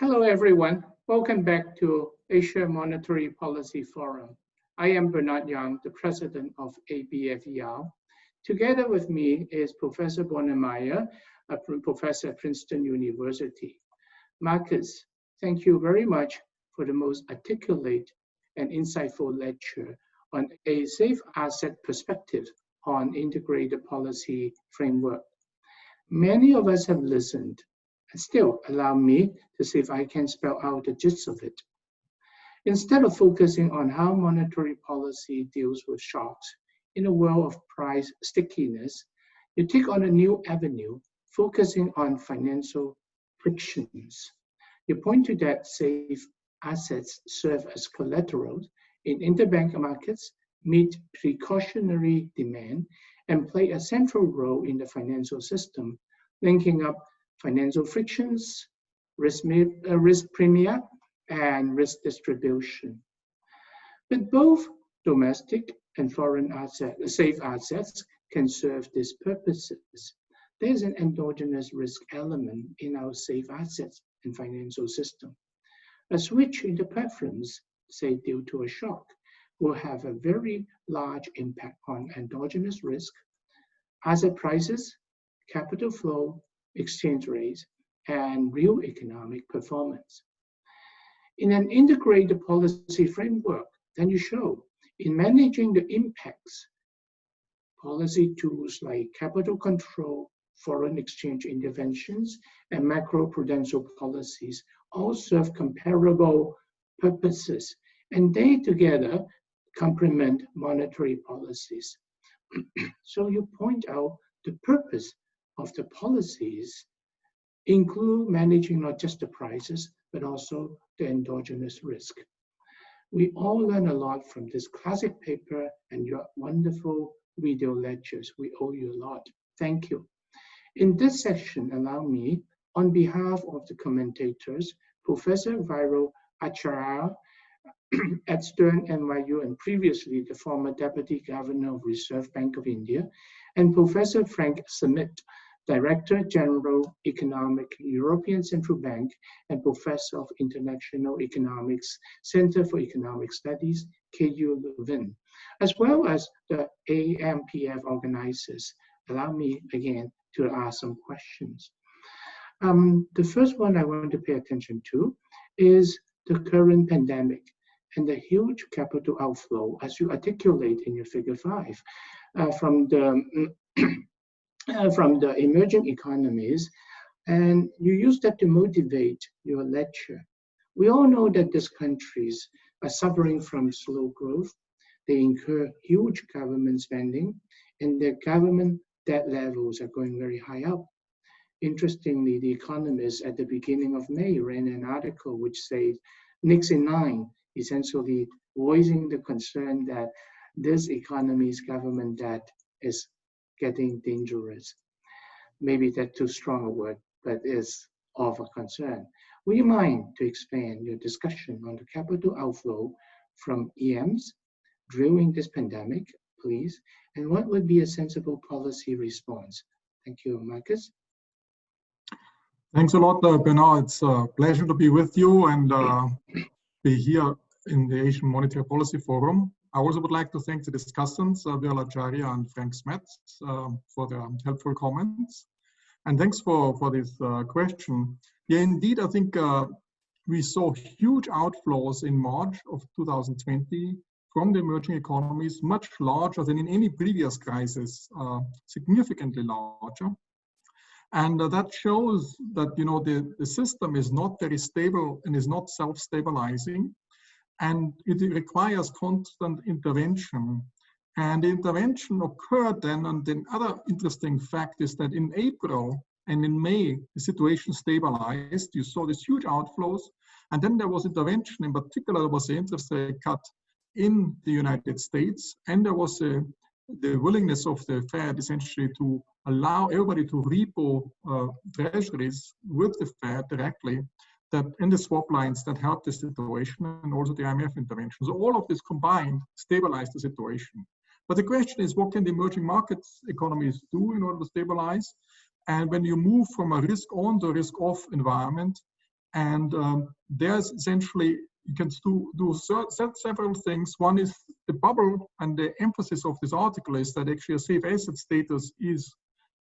Hello, everyone. Welcome back to Asia Monetary Policy Forum. I am Bernard Yang, the president of ABFER. Together with me is Professor Brunnermeier, a professor at Princeton University. Markus, thank you very much for the most articulate and insightful lecture on a safe asset perspective on integrated policy framework. Many of us have listened, and still allow me to see if I can spell out the gist of it. Instead of focusing on how monetary policy deals with shocks in a world of price stickiness, you take on a new avenue, focusing on financial frictions. You point to that safe assets serve as collateral in interbank markets, meet precautionary demand, and play a central role in the financial system, linking up financial frictions, risk premia, and risk distribution. But both domestic and foreign safe assets can serve these purposes. There's an endogenous risk element in our safe assets and financial system. A switch in the preference, say due to a shock, will have a very large impact on endogenous risk, asset prices, capital flow, exchange rates, and real economic performance. In an integrated policy framework, then you show in managing the impacts, policy tools like capital control, foreign exchange interventions, and macroprudential policies all serve comparable purposes, and they together complement monetary policies. So you point out the purpose of the policies include managing not just the prices, but also the endogenous risk. We all learn a lot from this classic paper and your wonderful video lectures. We owe you a lot. Thank you. In this section, allow me, on behalf of the commentators, Professor Viral Acharya at Stern NYU and previously the former Deputy Governor of Reserve Bank of India, and Professor Frank Smets, Director General Economic European Central Bank and Professor of International Economics, Center for Economic Studies, KU Leuven, as well as the AMPF organizers. Allow me again to ask some questions. The first one I want to pay attention to is the current pandemic and the huge capital outflow, as you articulate in your figure 5, from the emerging economies, and you use that to motivate your lecture. We all know that these countries are suffering from slow growth. They incur huge government spending, and their government debt levels are going very high up. Interestingly, The Economist at the beginning of May ran an article which said, next in line, essentially voicing the concern that this economy's government debt is getting dangerous. Maybe that's too strong a word, but is of a concern. Would you mind to expand your discussion on the capital outflow from EMs during this pandemic, please? And what would be a sensible policy response? Thank you, Markus. Thanks a lot, Bernard. It's a pleasure to be with you and be here in the Asian Monetary Policy Forum. I also would like to thank the discussants, Viral Acharya and Frank Smets, for their helpful comments. And thanks for this question. Yeah, indeed, I think we saw huge outflows in March of 2020 from the emerging economies, much larger than in any previous crisis, significantly larger. And that shows that, you know, the system is not very stable and is not self-stabilizing. And it requires constant intervention. And the intervention occurred then, and the other interesting fact is that in April and in May, the situation stabilized. You saw these huge outflows, and then there was intervention. In particular, there was the interest rate cut in the United States, and there was the willingness of the Fed essentially to allow everybody to repo treasuries with the Fed directly, that in the swap lines that helped the situation, and also the IMF intervention. So all of this combined stabilized the situation. But the question is, what can the emerging markets economies do in order to stabilize? And when you move from a risk-on to a risk-off environment, And there's essentially, you can do several things. One is the bubble, and the emphasis of this article is that actually a safe asset status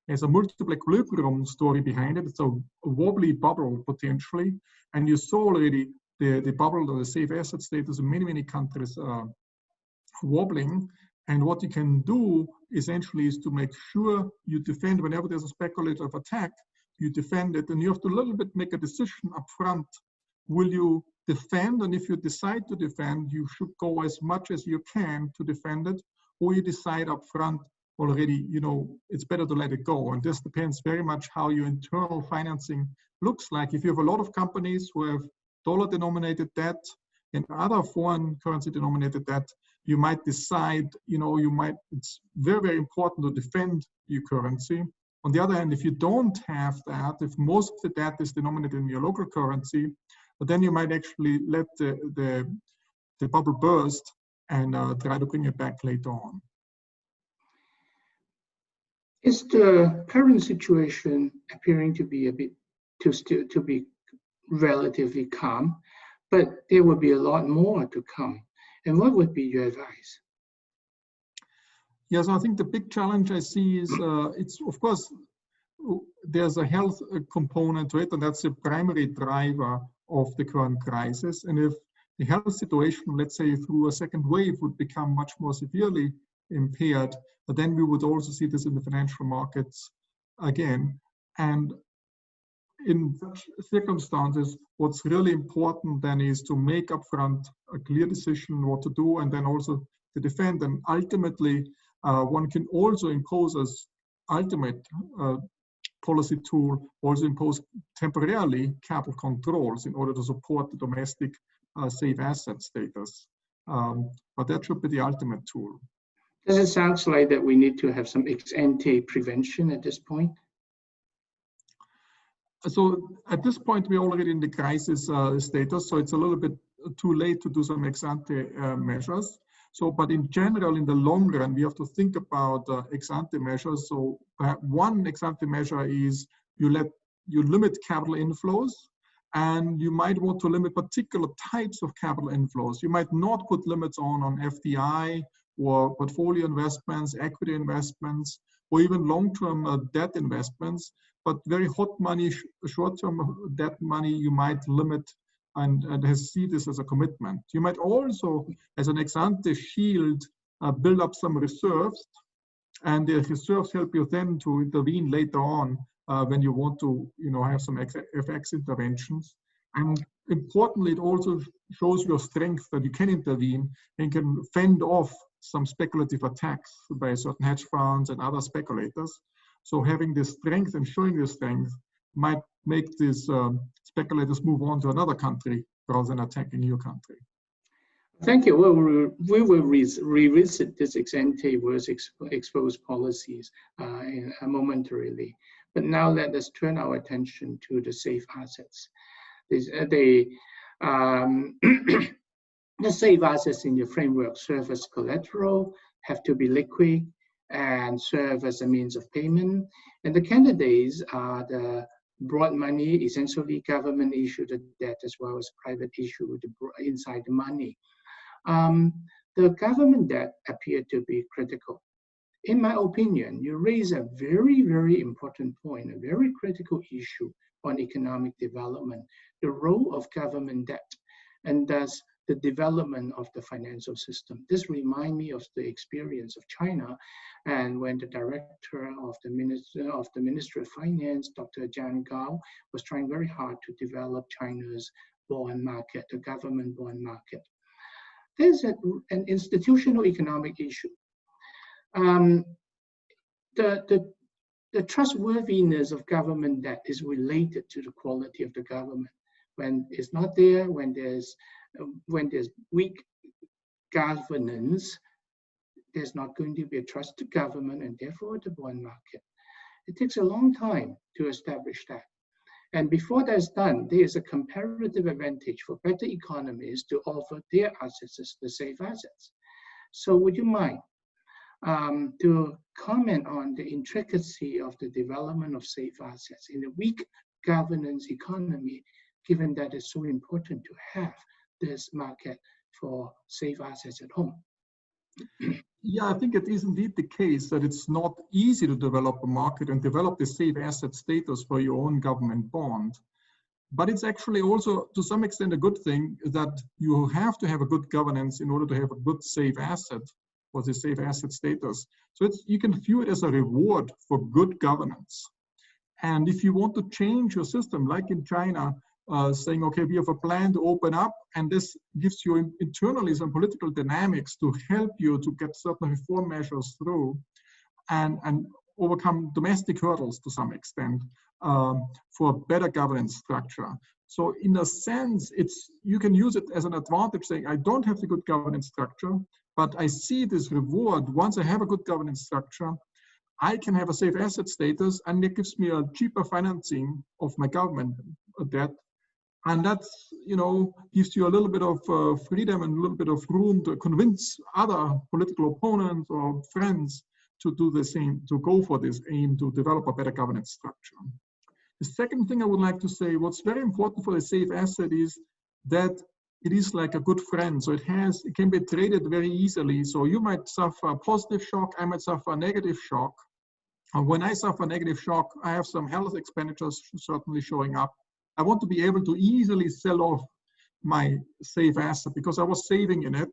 has a multiple equilibrium story behind it. It's a wobbly bubble potentially. And you saw already the bubble or the safe asset status in many, many countries wobbling. And what you can do essentially is to make sure you defend whenever there's a speculative attack, you defend it, and you have to a little bit make a decision up front. Will you defend? And if you decide to defend, you should go as much as you can to defend it, or you decide up front already, you know, it's better to let it go. And this depends very much how your internal financing looks like. If you have a lot of companies who have dollar-denominated debt and other foreign currency-denominated debt, you might decide, you know, it's very, very important to defend your currency. On the other hand, if you don't have that, if most of the debt is denominated in your local currency, but then you might actually let the bubble burst and try to bring it back later on. Is the current situation appearing to be to be relatively calm, but there will be a lot more to come? And what would be your advice? Yes, I think the big challenge I see is it's, of course, there's a health component to it, and that's the primary driver of the current crisis. And if the health situation, let's say through a second wave, would become much more severely impaired, but then we would also see this in the financial markets again. And in such circumstances, what's really important then is to make upfront a clear decision what to do, and then also to defend. And ultimately, one can also impose as ultimate policy tool, also impose temporarily capital controls in order to support the domestic safe asset status. But that should be the ultimate tool. Does it sound like that we need to have some ex-ante prevention at this point? So at this point, we're already in the crisis status, so it's a little bit too late to do some ex-ante measures. So, but in general, in the long run, we have to think about ex-ante measures. So one ex-ante measure is you limit capital inflows, and you might want to limit particular types of capital inflows. You might not put limits on FDI or portfolio investments, equity investments, or even long-term debt investments. But very hot money, short-term debt money, you might limit and see this as a commitment. You might also, as an ex-ante shield, build up some reserves, and the reserves help you then to intervene later on when you want to, you know, have some FX interventions. And importantly, it also shows your strength that you can intervene and can fend off some speculative attacks by certain hedge funds and other speculators. So having this strength and showing this strength might make these speculators move on to another country rather than attacking your country. Thank you. Well, we will revisit this ex-ante versus exposed policies momentarily. But now let us turn our attention to the safe assets. The safe assets in your framework serve as collateral, have to be liquid, and serve as a means of payment. And the candidates are the broad money, essentially government issued debt as well as private issued inside the money. The government debt appeared to be critical. In my opinion, you raise a very, very important point, a very critical issue on economic development, the role of government debt, and thus the development of the financial system. This reminds me of the experience of China, and when the director of the Ministry of Finance, Dr. Zhang Gao, was trying very hard to develop China's bond market, the government bond market. There's an institutional economic issue. The trustworthiness of government debt is related to the quality of the government. When it's not there, when there's weak governance, there's not going to be a trusted government, and therefore the bond market. It takes a long time to establish that. And before that's done, there is a comparative advantage for better economies to offer their assets as the safe assets. So would you mind to comment on the intricacy of the development of safe assets in a weak governance economy given that it's so important to have this market for safe assets at home? Yeah, I think it is indeed the case that it's not easy to develop a market and develop the safe asset status for your own government bond. But it's actually also, to some extent, a good thing that you have to have a good governance in order to have a good safe asset for the safe asset status. So you can view it as a reward for good governance. And if you want to change your system, like in China, saying, okay, we have a plan to open up, and this gives you internally some political dynamics to help you to get certain reform measures through and overcome domestic hurdles to some extent for better governance structure. So in a sense, you can use it as an advantage, saying, I don't have the good governance structure, but I see this reward. Once I have a good governance structure, I can have a safe asset status, and it gives me a cheaper financing of my government debt. And that's, gives you a little bit of freedom and a little bit of room to convince other political opponents or friends to do the same, to go for this aim to develop a better governance structure. The second thing I would like to say, what's very important for a safe asset is that it is like a good friend. So it can be traded very easily. So you might suffer a positive shock, I might suffer a negative shock. And when I suffer a negative shock, I have some health expenditures certainly showing up. I want to be able to easily sell off my safe asset because I was saving in it.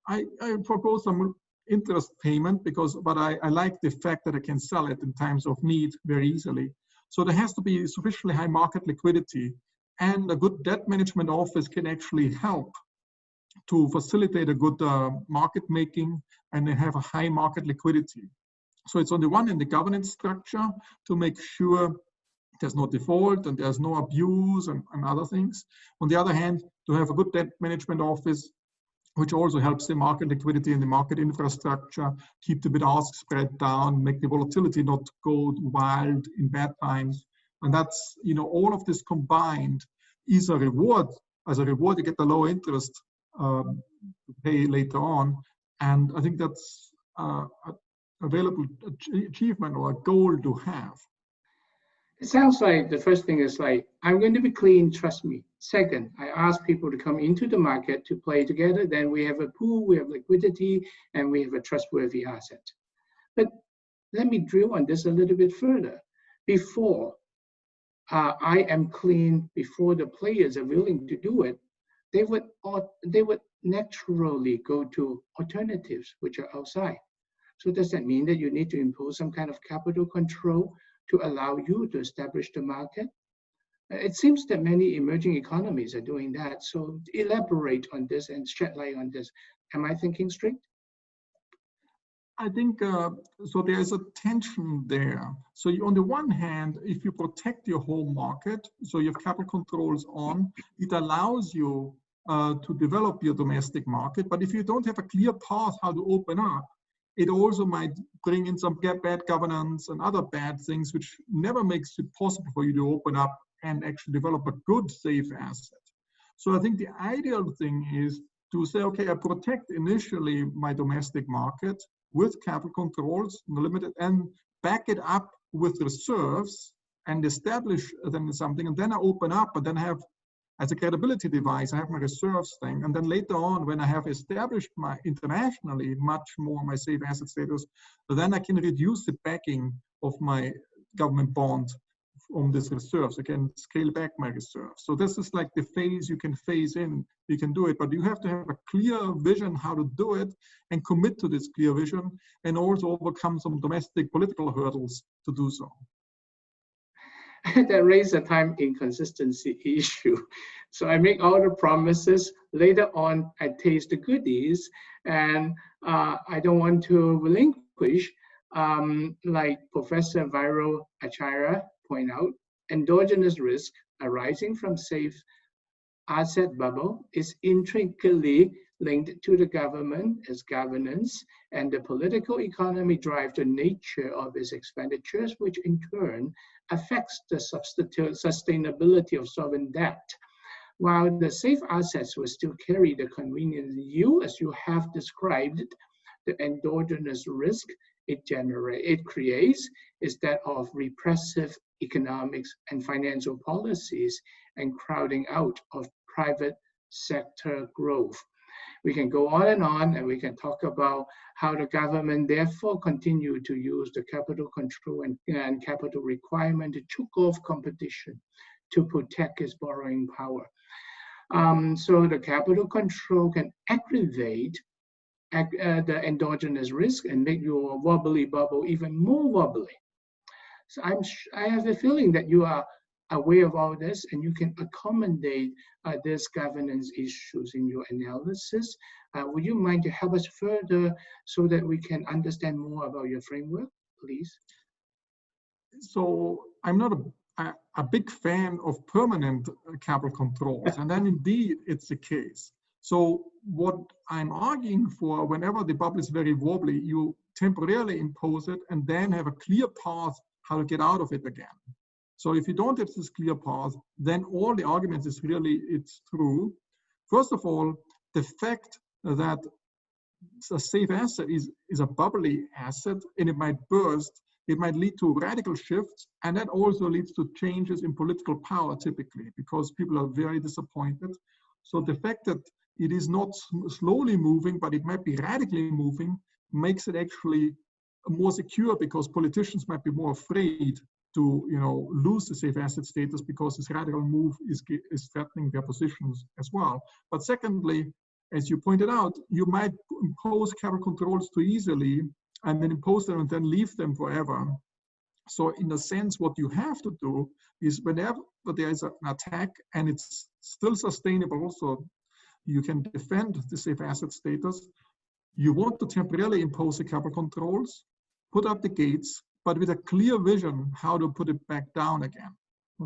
I propose some interest payment but I like the fact that I can sell it in times of need very easily. So there has to be sufficiently high market liquidity, and a good debt management office can actually help to facilitate a good market making and have a high market liquidity. So it's on the one hand the governance structure to make sure there's no default and there's no abuse and other things. On the other hand, to have a good debt management office, which also helps the market liquidity and the market infrastructure, keep the bid-ask spread down, make the volatility not go wild in bad times. And that's, all of this combined is a reward. As a reward, you get the low interest to pay later on. And I think that's a available achievement or a goal to have. It sounds like the first thing is like, I'm going to be clean, trust me. Second, I ask people to come into the market to play together. Then we have a pool, we have liquidity, and we have a trustworthy asset. But let me drill on this a little bit further. Before I am clean, before the players are willing to do it, they would naturally go to alternatives which are outside. So does that mean that you need to impose some kind of capital control to allow you to establish the market? It seems that many emerging economies are doing that. So elaborate on this and shed light on this. Am I thinking straight? I think, so there's a tension there. So on the one hand, if you protect your home market, so you have capital controls on, it allows you to develop your domestic market. But if you don't have a clear path how to open up, it also might bring in some bad governance and other bad things, which never makes it possible for you to open up and actually develop a good, safe asset. So I think the ideal thing is to say, okay, I protect initially my domestic market with capital controls, limited, and back it up with reserves and establish then something, and then I open up, and then I have, as a credibility device, I have my reserves thing. And then later on, when I have established my internationally much more my safe asset status, then I can reduce the backing of my government bond from this reserves. I can scale back my reserves. So this is like the phase you can phase in. You can do it, but you have to have a clear vision how to do it and commit to this clear vision, and also overcome some domestic political hurdles to do so. That raises a time inconsistency issue. So I make all the promises. Later on, I taste the goodies, and I don't want to relinquish, like Professor Viral Acharya point out, endogenous risk arising from safe asset bubble is intricately linked to the government, its governance, and the political economy drive the nature of its expenditures, which in turn affects the sustainability of sovereign debt. While the safe assets will still carry the convenience yield, as you have described, the endogenous risk it creates is that of repressive economics and financial policies and crowding out of private sector growth. We can go on, and we can talk about how the government therefore continue to use the capital control and capital requirement to choke off competition to protect its borrowing power. So the capital control can aggravate the endogenous risk and make your wobbly bubble even more wobbly. So I have a feeling that you are aware of all this and you can accommodate this governance issues in your analysis. Would you mind to help us further so that we can understand more about your framework, please? So I'm not a big fan of permanent capital controls, and then indeed it's the case. So what I'm arguing for, whenever the bubble is very wobbly, you temporarily impose it and then have a clear path how to get out of it again. So if you don't have this clear path, then all the arguments is really, it's true. First of all, the fact that a safe asset is a bubbly asset and it might burst, it might lead to radical shifts, and that also leads to changes in political power typically, because people are very disappointed. So the fact that it is not slowly moving, but it might be radically moving, makes it actually more secure, because politicians might be more afraid to lose the safe asset status, because this radical move is threatening their positions as well. But secondly, as you pointed out, you might impose capital controls too easily and then impose them and then leave them forever. So in a sense, what you have to do is whenever there is an attack and it's still sustainable, so you can defend the safe asset status, you want to temporarily impose the capital controls, put up the gates, but with a clear vision how to put it back down again.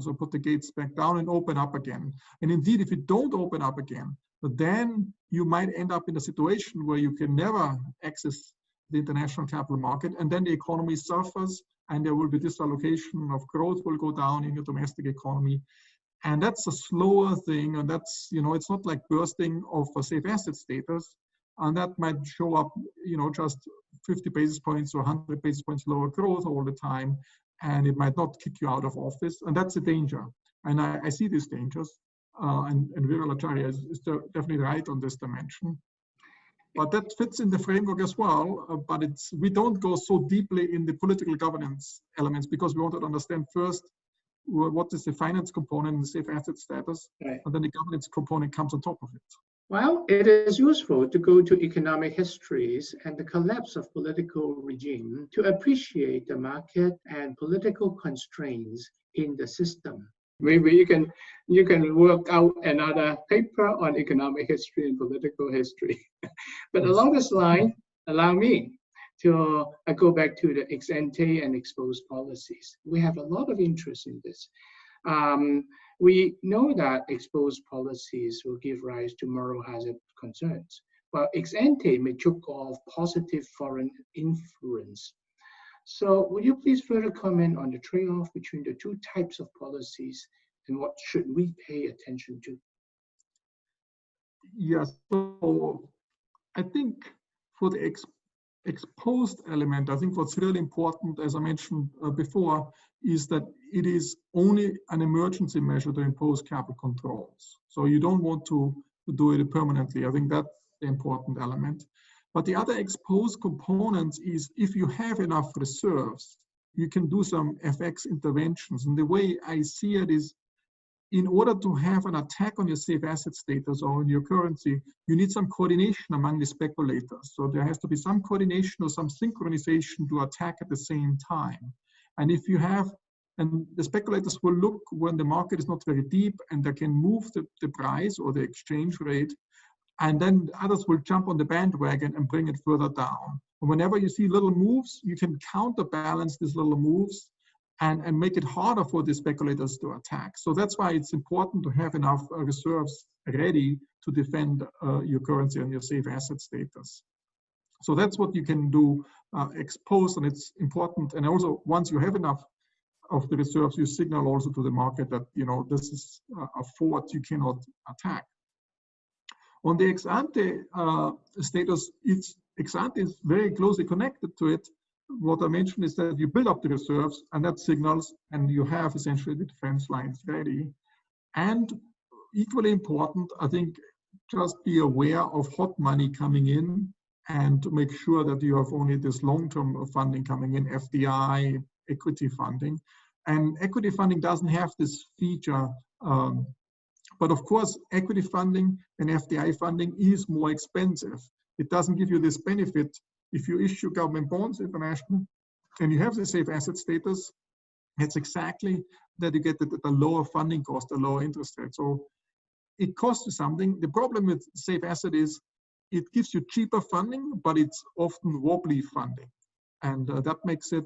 So put the gates back down and open up again. And indeed, if you don't open up again, then you might end up in a situation where you can never access the international capital market, and then the economy suffers, and there will be disallocation of growth will go down in your domestic economy. And that's a slower thing, and that's, it's not like bursting of a safe asset status, and that might show up, just 50 basis points or 100 basis points lower growth all the time, and it might not kick you out of office, and that's a danger. And I see these dangers, and Viral Acharya is definitely right on this dimension. But that fits in the framework as well, but we don't go so deeply in the political governance elements, because we want to understand first what is the finance component in the safe asset status, right, and then the governance component comes on top of it. Well, it is useful to go to economic histories and the collapse of political regime to appreciate the market and political constraints in the system. Maybe you can work out another paper on economic history and political history. But along this line, allow me to go back to the ex-ante and exposed policies. We have a lot of interest in this. We know that exposed policies will give rise to moral hazard concerns, while ex-ante may choke off positive foreign influence. So would you please further comment on the trade-off between the two types of policies and what should we pay attention to? Yes, so I think for the exposed element, I think what's really important, as I mentioned before, is that it is only an emergency measure to impose capital controls. So you don't want to do it permanently. I think that's the important element. But the other exposed components is if you have enough reserves, you can do some FX interventions. And the way I see it is, in order to have an attack on your safe asset status or on your currency, you need some coordination among the speculators. So there has to be some coordination or some synchronization to attack at the same time. And if you have, and the speculators will look when the market is not very deep and they can move the price or the exchange rate, and then others will jump on the bandwagon and bring it further down. And whenever you see little moves, you can counterbalance these little moves and make it harder for the speculators to attack. So that's why it's important to have enough reserves ready to defend your currency and your safe asset status. So that's what you can do exposed, and it's important. And also, once you have enough of the reserves, you signal also to the market that this is a fort you cannot attack. On the ex-ante status, ex-ante is very closely connected to it. What I mentioned is that you build up the reserves, and that signals, and you have essentially the defense lines ready. And equally important, I think, just be aware of hot money coming in and to make sure that you have only this long-term funding coming in, FDI, equity funding. And equity funding doesn't have this feature, but of course, equity funding and FDI funding is more expensive. It doesn't give you this benefit. If you issue government bonds international and you have the safe asset status, it's exactly that you get a lower funding cost, a lower interest rate. So it costs you something. The problem with safe asset is it gives you cheaper funding, but it's often wobbly funding. And that makes it,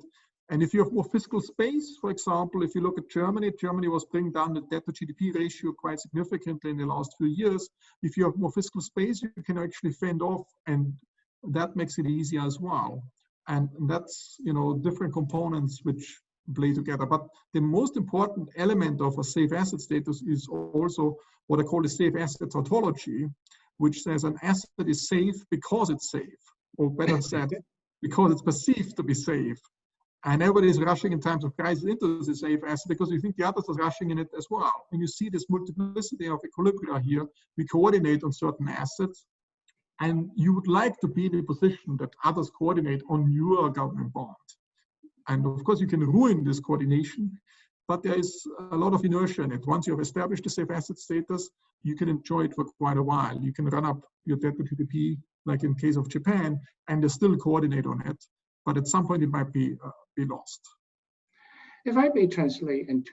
and if you have more fiscal space, for example, if you look at Germany, Germany was bringing down the debt to GDP ratio quite significantly in the last few years. If you have more fiscal space, you can actually fend off, and that makes it easier as well. And that's, you know, different components which play together. But the most important element of a safe asset status is also what I call the safe asset tautology, which says an asset is safe because it's safe, or better said, because it's perceived to be safe. And everybody is rushing in times of crisis into the safe asset because you think the others are rushing in it as well. And you see this multiplicity of equilibria here. We coordinate on certain assets, and you would like to be in a position that others coordinate on your government bond. And of course, you can ruin this coordination, but there is a lot of inertia in it. Once you have established the safe asset status, you can enjoy it for quite a while. You can run up your debt to GDP, like in case of Japan, and they still coordinate on it. But at some point, it might be lost. If I may translate and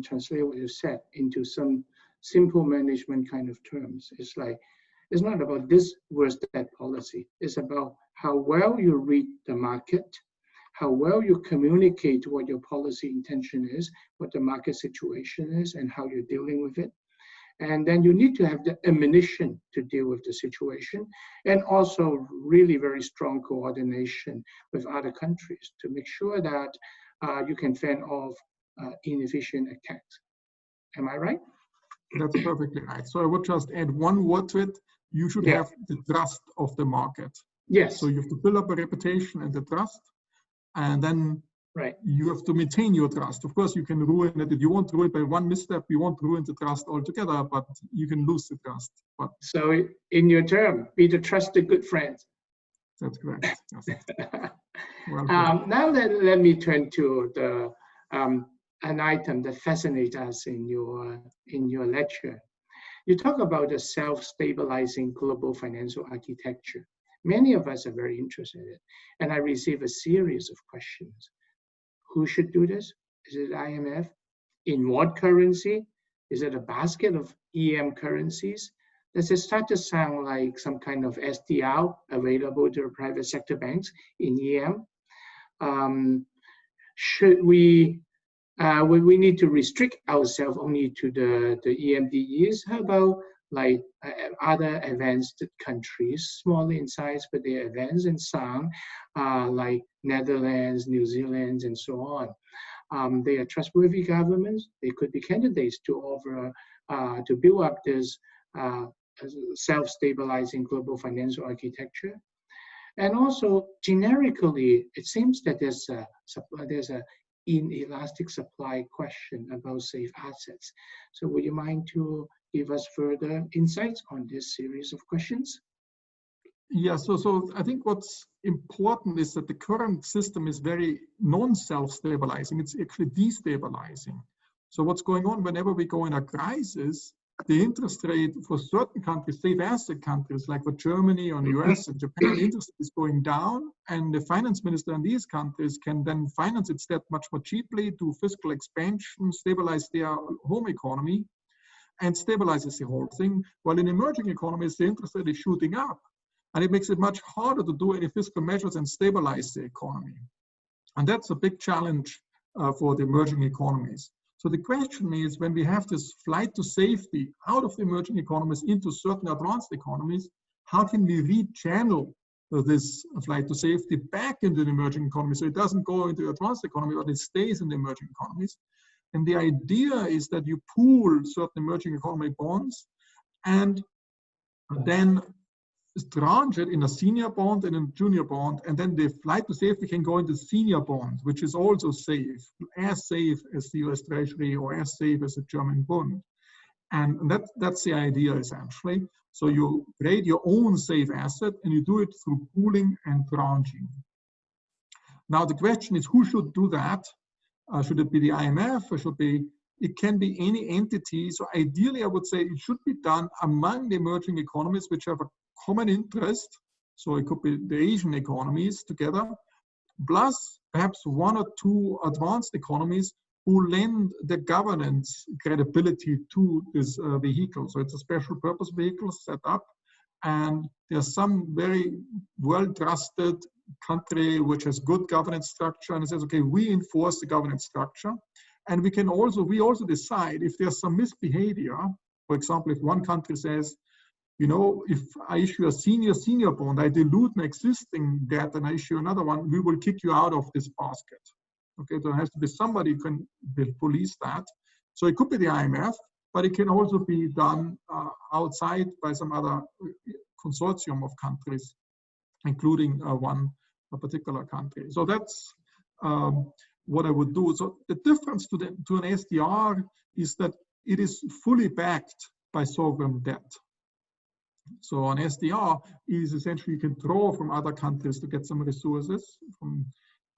translate what you said into some simple management kind of terms, it's like, it's not about this versus that policy. It's about how well you read the market, how well you communicate what your policy intention is, what the market situation is, and how you're dealing with it. And then you need to have the ammunition to deal with the situation, and also really very strong coordination with other countries to make sure that you can fend off inefficient attacks. Am I right? That's perfectly right. So I would just add one word to it. You should have the trust of the market. Yes. So you have to build up a reputation and the trust, and then you have to maintain your trust. Of course, you can ruin it. If you want to ruin it by one misstep, you won't ruin the trust altogether, but you can lose the trust. But so in your term, be the trusted good friend. That's correct. Yes. Well, now let me turn to the an item that fascinates us in your lecture. You talk about the self-stabilizing global financial architecture. Many of us are very interested in it, and I receive a series of questions. Who should do this? Is it IMF? In what currency? Is it a basket of EM currencies? Does it start to sound like some kind of SDR available to private sector banks in EM? Should we need to restrict ourselves only to the EMDEs? How about like other advanced countries, small in size, but they're advanced in some, like Netherlands, New Zealand, and so on. They are trustworthy governments. They could be candidates to offer, to build up this self-stabilizing global financial architecture. And also, generically, it seems that there's a inelastic supply question about safe assets. So would you mind to give us further insights on this series of questions? Yeah, so I think what's important is that the current system is very non-self-stabilizing. It's actually destabilizing. So what's going on whenever we go in a crisis, the interest rate for certain countries, safe asset countries like for Germany or the US and Japan, interest is going down, and the finance minister in these countries can then finance its debt much more cheaply, do fiscal expansion, stabilize their home economy, and stabilizes the whole thing. While in emerging economies, the interest rate is shooting up, and it makes it much harder to do any fiscal measures and stabilize the economy. And that's a big challenge for the emerging economies. So the question is, when we have this flight to safety out of the emerging economies into certain advanced economies, how can we rechannel this flight to safety back into the emerging economies so it doesn't go into the advanced economy, but it stays in the emerging economies? And the idea is that you pool certain emerging economy bonds and then tranche it in a senior bond and a junior bond, and then the flight to safety can go into senior bond, which is also safe as the US Treasury or as safe as the German bond. And that's the idea essentially. So you create your own safe asset and you do it through pooling and tranching. Now the question is, who should do that? Should it be the IMF or it can be any entity. So ideally I would say it should be done among the emerging economies which have a common interest. So it could be the Asian economies together, plus perhaps one or two advanced economies who lend the governance credibility to this vehicle. So it's a special purpose vehicle set up, and there's some very well-trusted country which has good governance structure and it says, okay, we enforce the governance structure, and we also decide if there's some misbehavior. For example, if one country says, you know, if I issue a senior bond, I dilute my existing debt and I issue another one, we will kick you out of this basket. Okay, there has to be somebody who can police that. So it could be the IMF, but it can also be done outside by some other consortium of countries, including a particular country. So that's what I would do. So the difference to an SDR is that it is fully backed by sovereign debt. So an SDR is essentially you can draw from other countries to get some resources.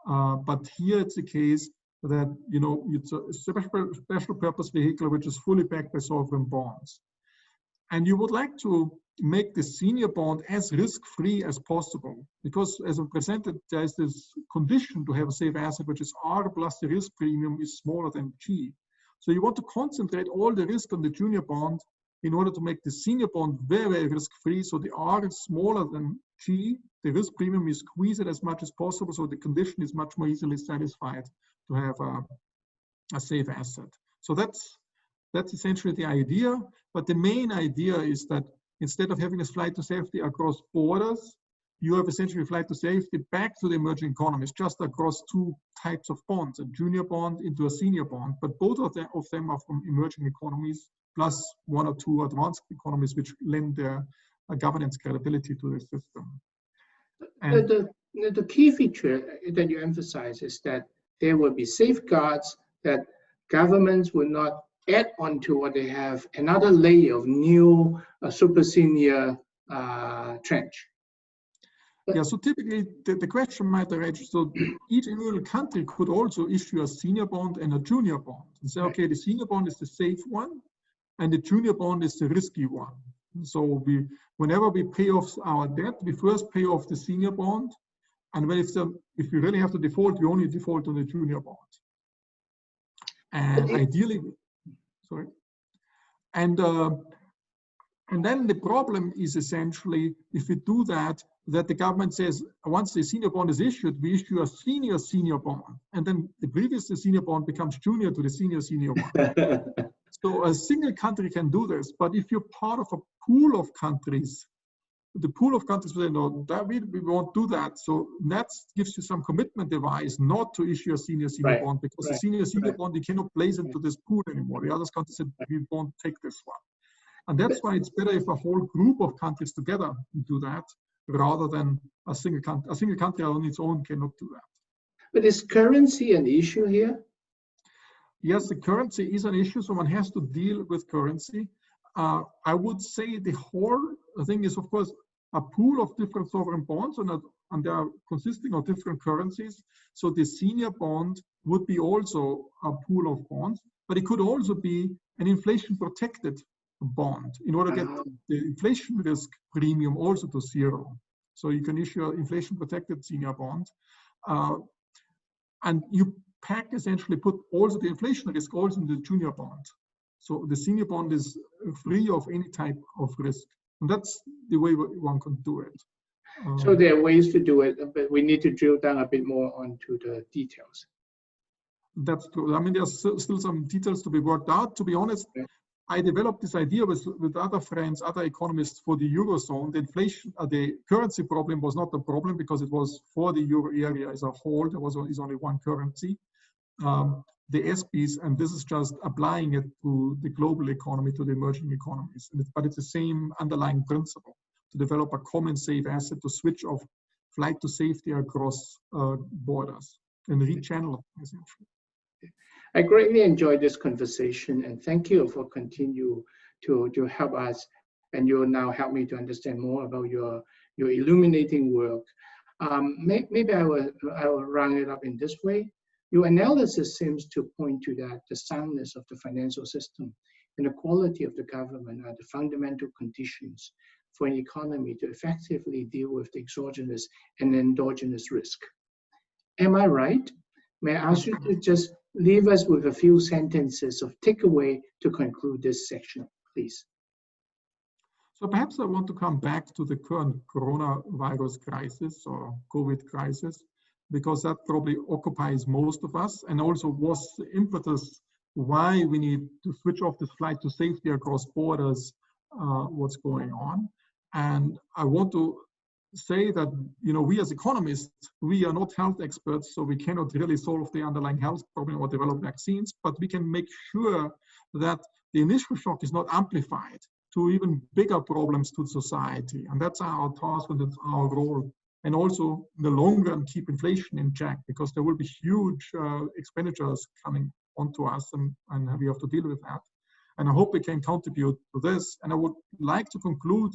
But here it's the case that, you know, it's a special purpose vehicle which is fully backed by sovereign bonds. And you would like to make the senior bond as risk-free as possible, because as I presented, there's this condition to have a safe asset, which is R plus the risk premium is smaller than G. So you want to concentrate all the risk on the junior bond in order to make the senior bond very, very risk-free. So the R is smaller than G, the risk premium is squeezed as much as possible, so the condition is much more easily satisfied to have a safe asset. So that's essentially the idea. But the main idea is that instead of having this flight to safety across borders, you have essentially flight to safety back to the emerging economies, just across two types of bonds, a junior bond into a senior bond. But both of them are from emerging economies, plus one or two advanced economies which lend their governance credibility to the system. And the key feature that you emphasize is that there will be safeguards that governments will not add on to what they have, another layer of new super senior trench. Yeah, so typically the question might arise, so each individual country could also issue a senior bond and a junior bond and say, okay, the senior bond is the safe one and the junior bond is the risky one. So whenever we pay off our debt, we first pay off the senior bond, and when if we really have to default, we only default on the junior bond. And ideally, sorry. And then the problem is essentially, if we do that the government says, once the senior bond is issued, we issue a senior bond. And then the previous senior bond becomes junior to the senior one. So a single country can do this, but if you're part of a pool of countries, the pool of countries will say, no, that we won't do that. So that gives you some commitment device not to issue a senior bond, because the senior bond, you cannot place into this pool anymore. The other countries said, we won't take this one. And that's why it's better if a whole group of countries together do that, rather than a single country. A single country on its own cannot do that. But is currency an issue here? Yes, the currency is an issue, so one has to deal with currency. I would say the whole thing is, of course, a pool of different sovereign bonds, and they are consisting of different currencies. So the senior bond would be also a pool of bonds, but it could also be an inflation-protected bond in order to get the inflation risk premium also to zero. So you can issue an inflation-protected senior bond, and you essentially put also the inflation risk also in the junior bond. So the senior bond is free of any type of risk. And that's the way one can do it. So there are ways to do it, but we need to drill down a bit more onto the details. That's true. I mean, there's still some details to be worked out. To be honest, I developed this idea with other friends, other economists for the Eurozone. The inflation, the currency problem was not the problem because it was for the Euro area as a whole. There is only one currency. The SPs, and this is just applying it to the global economy, to the emerging economies. But it's the same underlying principle, to develop a common safe asset to switch off flight to safety across borders and rechannel it, essentially. I greatly enjoyed this conversation, and thank you for continue to help us, and you will now help me to understand more about your illuminating work. Maybe I will round it up in this way. Your analysis seems to point to that the soundness of the financial system and the quality of the government are the fundamental conditions for an economy to effectively deal with the exogenous and endogenous risk. Am I right? May I ask you to just leave us with a few sentences of takeaway to conclude this section, please? So perhaps I want to come back to the current coronavirus crisis or COVID crisis, because that probably occupies most of us and also was the impetus why we need to switch off this flight to safety across borders, what's going on. And I want to say that, we as economists, we are not health experts, so we cannot really solve the underlying health problem or develop vaccines, but we can make sure that the initial shock is not amplified to even bigger problems to society. And that's our task and that's our role. And also in the long run, keep inflation in check, because there will be huge expenditures coming onto us, and we have to deal with that. And I hope we can contribute to this. And I would like to conclude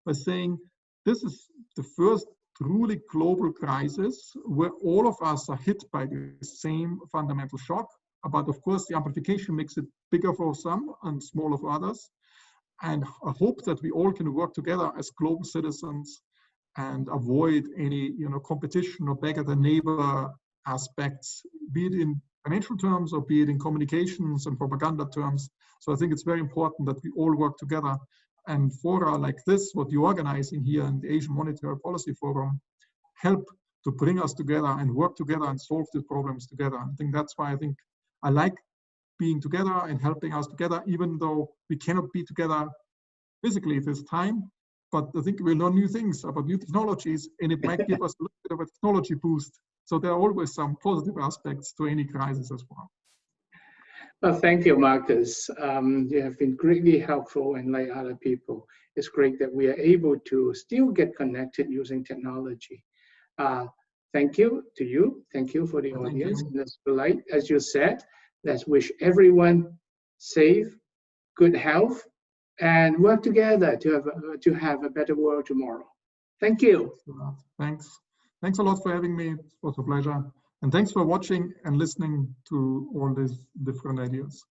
by saying this is the first truly global crisis where all of us are hit by the same fundamental shock. But of course, the amplification makes it bigger for some and smaller for others. And I hope that we all can work together as global citizens and avoid any competition or beggar the neighbor aspects, be it in financial terms or be it in communications and propaganda terms. So I think it's very important that we all work together. And fora like this, what you're organizing here in the Asian Monetary Policy Forum, help to bring us together and work together and solve these problems together. I think that's why I like being together and helping us together, even though we cannot be together physically at this time. But I think we'll learn new things about new technologies, and it might give us a little bit of a technology boost. So there are always some positive aspects to any crisis as well. Well, thank you, Markus. You have been greatly helpful, and like other people, it's great that we are able to still get connected using technology. Thank you to you. Thank you for the audience. Let's polite, as you said. Let's wish everyone safe, good health, and work together to have a better world tomorrow. Thank you. Thanks a lot for having me. It was a pleasure. And thanks for watching and listening to all these different ideas.